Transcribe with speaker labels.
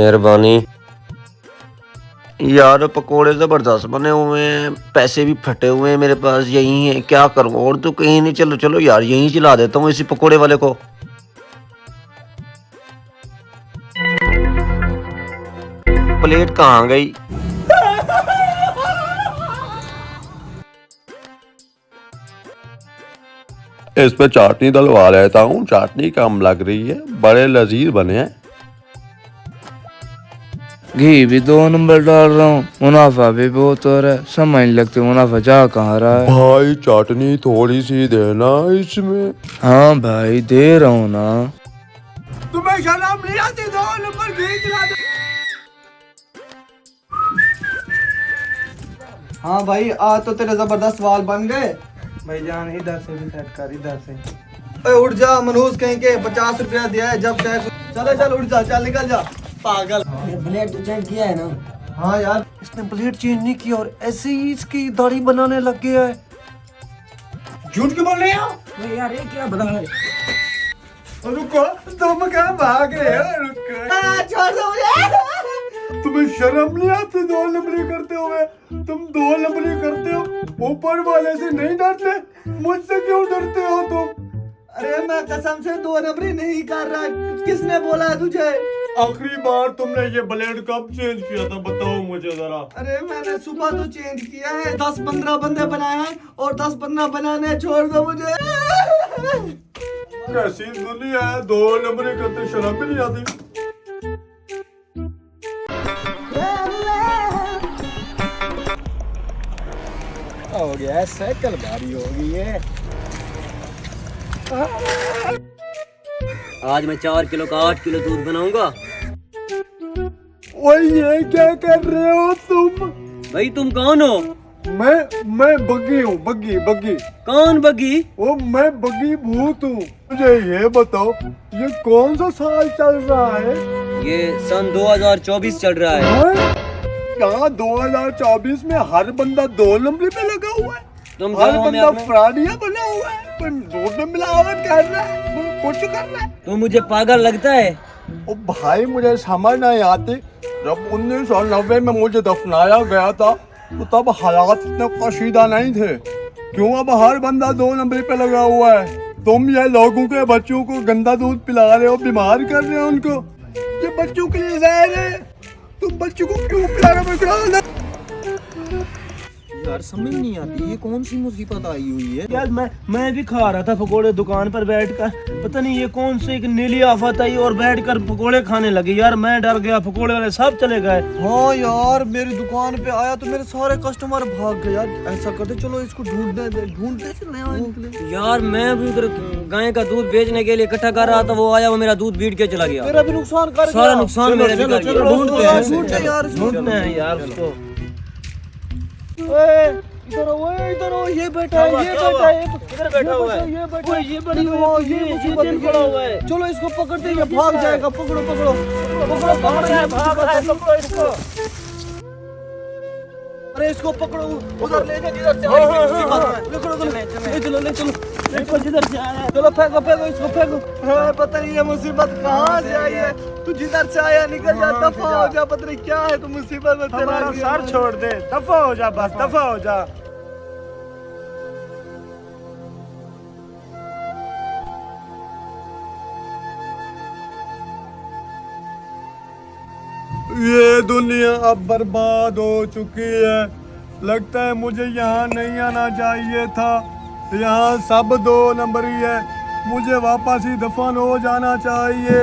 Speaker 1: मेहरबानी। यार पकोड़े ज़बरदस्त बने हुए हैं, पैसे भी फटे हुए हैं मेरे पास, यही है क्या करूँ और तो कहीं नहीं। चलो चलो यार यहीं चिल्ला देता हूँ इसी पकोड़े वाले को। प्लेट कहाँ गई?
Speaker 2: इस पे चाटनी डलवा लेता हूँ, चाटनी कम लग रही है, बड़े लजीज बने हैं।
Speaker 3: घी भी 2 नंबर डाल रहा हूँ, मुनाफा भी बहुत हो रहा है, समझ नहीं लगती मुनाफा जा कहाँ रहा है।
Speaker 2: भाई चाटनी थोड़ी सी देना इसमें।
Speaker 3: हाँ भाई दे रहा हूँ ना।
Speaker 4: तुम्हें शर्म नहीं आती? 2 नंबर घी खिला दे। हाँ भाई आज तो तेरे जबरदस्त वाल बन गए।
Speaker 3: भाईजान इधर से भी सेट कर, इधर से।
Speaker 4: अरे उठ जा मनहूस कहीं के, 50 रुपया दिया है जब चाहे। चले चल उठ जा, चल निकल जा पागल।
Speaker 5: ब्लेड तो चेंज किया है ना?
Speaker 4: हाँ यार
Speaker 1: इसने ब्लेड चेंज नहीं किया और ऐसे ही इसकी दाढ़ी बनाने लग गया है।
Speaker 4: झूठ क्यों बोल रहे हो?
Speaker 5: अरे यार ये क्या बता रहे?
Speaker 4: रुको तुम क्या भाग रहे हो? रुको छोड़ दो मुझे। तुम्हें शर्म नहीं आती 2 नंबरी करते हुए? तुम 2 नंबरी करते हो, ऊपर वाले से नहीं डरते, मुझसे क्यों डरते हो तुम? अरे मैं कसम से 2 नंबरी नहीं कर रहा। किसने बोला है तुझे? आखिरी बार तुमने ये ब्लेड कब चेंज किया था बताओ मुझे जरा। अरे मैंने सुबह तो चेंज किया है, 10-15 बंदे बनाए हैं और 10-15 बनाने छोड़ दो मुझे। कैसी दुनिया है, 2 नंबरी करते शर्म भी नहीं आती। हो गया है, साइकिल भारी हो गई है।
Speaker 1: आज मैं 4 किलो का 8 किलो दूध बनाऊंगा।
Speaker 4: ओए ये क्या कर रहे हो तुम?
Speaker 1: भाई तुम कौन हो?
Speaker 4: मैं बग्गी हूँ, बग्गी बग्गी।
Speaker 1: कौन बग्गी?
Speaker 4: ओ मैं बग्गी भूत हूँ। मुझे ये बताओ ये कौन सा साल चल रहा है?
Speaker 1: ये सन 2024 चल रहा है।
Speaker 4: यहाँ 2024 में हर बंदा 2 नंबरी पे लगा हुआ है।
Speaker 1: तुम
Speaker 4: हर
Speaker 1: गाँव में
Speaker 4: बंदा
Speaker 1: अपने-
Speaker 4: फ्राडिया बना हुआ है, पर दूध में मिलावट कर रहा है, वो कुछ कर रहा है।
Speaker 1: तुम मुझे पागल लगता है?
Speaker 4: ओ भाई मुझे समझ नहीं आती, जब 1990 में मुझे दफनाया गया था तो तब हालात इतने कशीदा नहीं थे, क्यों अब हर बंदा 2 नंबर पे लगा हुआ है? तुम ये लोगों के बच्चों को गंदा दूध पिला रहे हो, बीमार कर रहे हो उनको। ये बच्चों के लिए जहर है, तुम बच्चों को क्यों पिला रहे हो?
Speaker 1: यार समझ नहीं आती ये कौन सी मुसीबत आई हुई है।
Speaker 6: यार मैं भी खा रहा था पकोड़े दुकान पर बैठकर, पता नहीं ये कौन से एक नीली आफत आई और बैठकर पकोड़े खाने लगे। यार मैं डर गया, पकोड़े वाले सब चले गए।
Speaker 4: हाँ यार मेरी दुकान पे आया तो मेरे सारे कस्टमर भाग गए। यार ऐसा करते चलो इसको ढूंढते चले।
Speaker 1: यार मैं भी उधर गाय का दूध बेचने के लिए इकट्ठा कर रहा था, वो आया वो मेरा दूध बीट के चला गया।
Speaker 4: मेरा भी नुकसान कर गया।
Speaker 1: सारा नुकसान मेरे भी कर गया।
Speaker 6: ढूंढते
Speaker 4: ढूंढते यार इसको।
Speaker 6: ढूंढते हैं यार उसको।
Speaker 4: इधर आओ, ये बैठा है, ये बैठा है,
Speaker 6: इधर बैठा हुआ है।
Speaker 4: ये बैठा है,
Speaker 6: ये बड़ी हुआ, ये दिन पड़ा हुआ है।
Speaker 4: चलो इसको पकड़ते हैं, ये भाग जाएगा। पकड़ो पकड़ो पकड़ो
Speaker 6: भाग रहा है, भाग रहा है, पकड़ो इसको।
Speaker 4: अरे इसको पकड़ो, उधर ले जाओ जिधर से आई थी मुसीबत में। पकड़ो ले चलो ले चलो
Speaker 6: देखो जिधर से आया है।
Speaker 4: चलो फेंको फेंको इसको फेंको। हाँ, पता नहीं ये मुसीबत कहाँ से आई है। तू जिधर से आया निकल जा, दफा हो जा। पता नहीं क्या है, तू मुसीबत में तेरा
Speaker 6: हमारा सर छोड़ दे, दफा हो जा, बस दफा हो जा।
Speaker 4: ये दुनिया अब बर्बाद हो चुकी है। लगता है मुझे यहाँ नहीं आना चाहिए था। यहाँ सब 2 नंबरी है, मुझे वापस ही दफन हो जाना चाहिए।